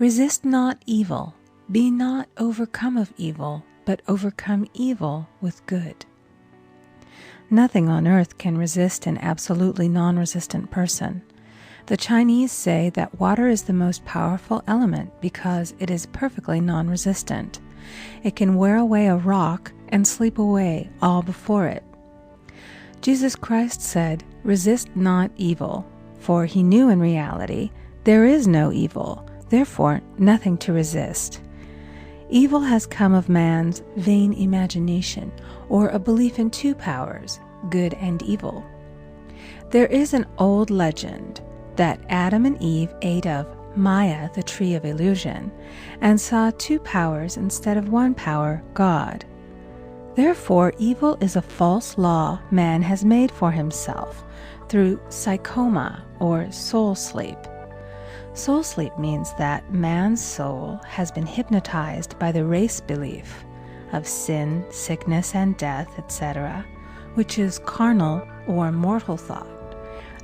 Resist not evil, be not overcome of evil, but overcome evil with good. Nothing on earth can resist an absolutely non-resistant person. The Chinese say that water is the most powerful element because it is perfectly non-resistant. It can wear away a rock and sleep away all before it. Jesus Christ said, "Resist not evil," for he knew in reality there is no evil, therefore nothing to resist. Evil has come of man's vain imagination, or a belief in two powers, good and evil. There is an old legend that Adam and Eve ate of Maya, the tree of Elysian, and saw two powers instead of one power, God. Therefore, evil is a false law man has made for himself through psychoma, or soul sleep. Soul sleep means that man's soul has been hypnotized by the race belief of sin, sickness, and death, etc., which is carnal or mortal thought,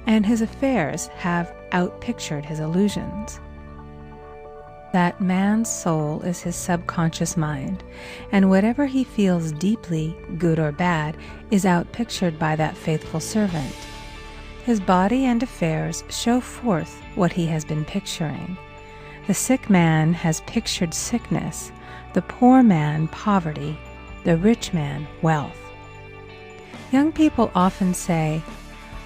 and his affairs have outpictured his illusions. That man's soul is his subconscious mind, and whatever he feels deeply, good or bad, is outpictured by that faithful servant. His body and affairs show forth what he has been picturing. The sick man has pictured sickness, the poor man poverty, the rich man wealth. Young people often say,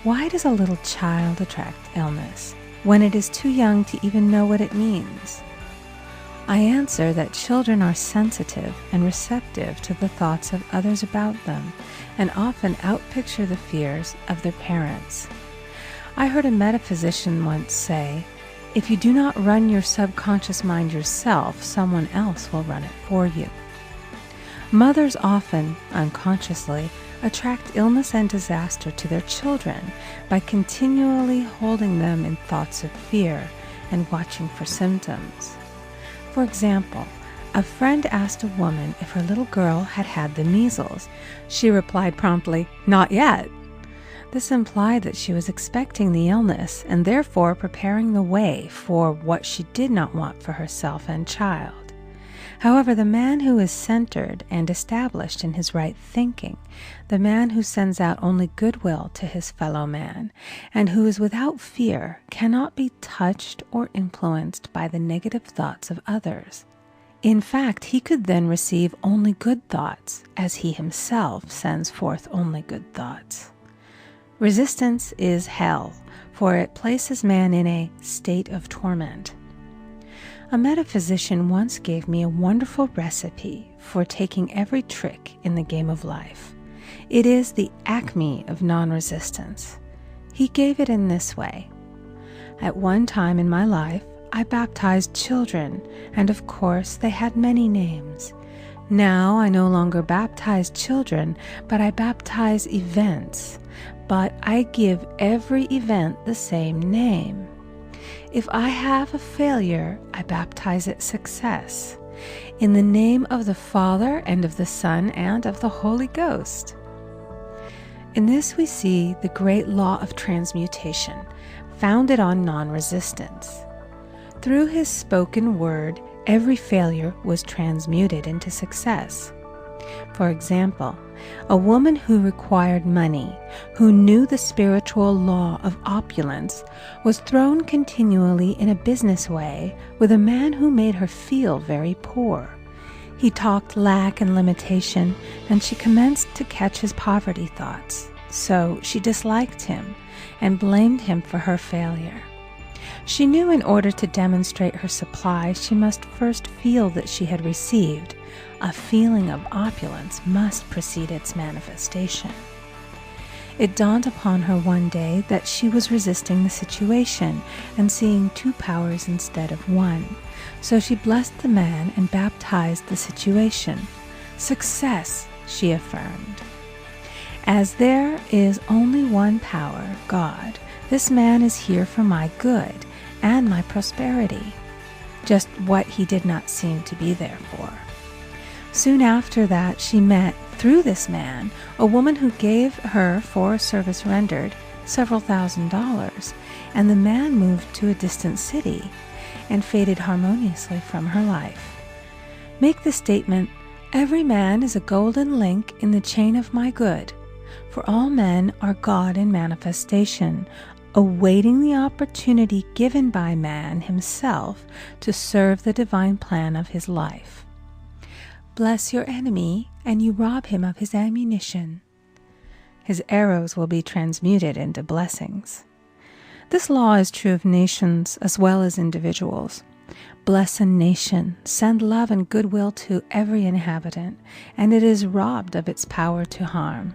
"Why does a little child attract illness when it is too young to even know what it means?" I answer that children are sensitive and receptive to the thoughts of others about them and often outpicture the fears of their parents. I heard a metaphysician once say, "If you do not run your subconscious mind yourself, someone else will run it for you." Mothers often, unconsciously, attract illness and disaster to their children by continually holding them in thoughts of fear and watching for symptoms. For example, a friend asked a woman if her little girl had had the measles. She replied promptly, "Not yet." This implied that she was expecting the illness and therefore preparing the way for what she did not want for herself and child. However, the man who is centered and established in his right thinking, the man who sends out only goodwill to his fellow man, and who is without fear, cannot be touched or influenced by the negative thoughts of others. In fact, he could then receive only good thoughts, as he himself sends forth only good thoughts. Resistance is hell, for it places man in a state of torment. A metaphysician once gave me a wonderful recipe for taking every trick in the game of life. It is the acme of non-resistance. He gave it in this way. At one time in my life, I baptized children, and of course they had many names. Now I no longer baptize children, but I baptize events. But I give every event the same name. If I have a failure, I baptize it success, in the name of the Father and of the Son and of the Holy Ghost. In this we see the great law of transmutation, founded on non-resistance. Through his spoken word, every failure was transmuted into success. For example, a woman who required money, who knew the spiritual law of opulence, was thrown continually in a business way with a man who made her feel very poor. He talked lack and limitation, and she commenced to catch his poverty thoughts. So she disliked him and blamed him for her failure. She knew in order to demonstrate her supply, she must first feel that she had received. A feeling of opulence must precede its manifestation. It dawned upon her one day that she was resisting the situation and seeing two powers instead of one. So she blessed the man and baptized the situation. Success, she affirmed. As there is only one power, God, this man is here for my good and my prosperity, just what he did not seem to be there for. Soon after that, she met, through this man, a woman who gave her, for a service rendered, several $1,000s, and the man moved to a distant city. and faded harmoniously from her life. Make the statement, "Every man is a golden link in the chain of my good, for all men are God in manifestation, awaiting the opportunity given by man himself to serve the divine plan of his life. Bless your enemy, and you rob him of his ammunition. His arrows will be transmuted into blessings." This law is true of nations as well as individuals. Bless a nation, send love and goodwill to every inhabitant, and it is robbed of its power to harm.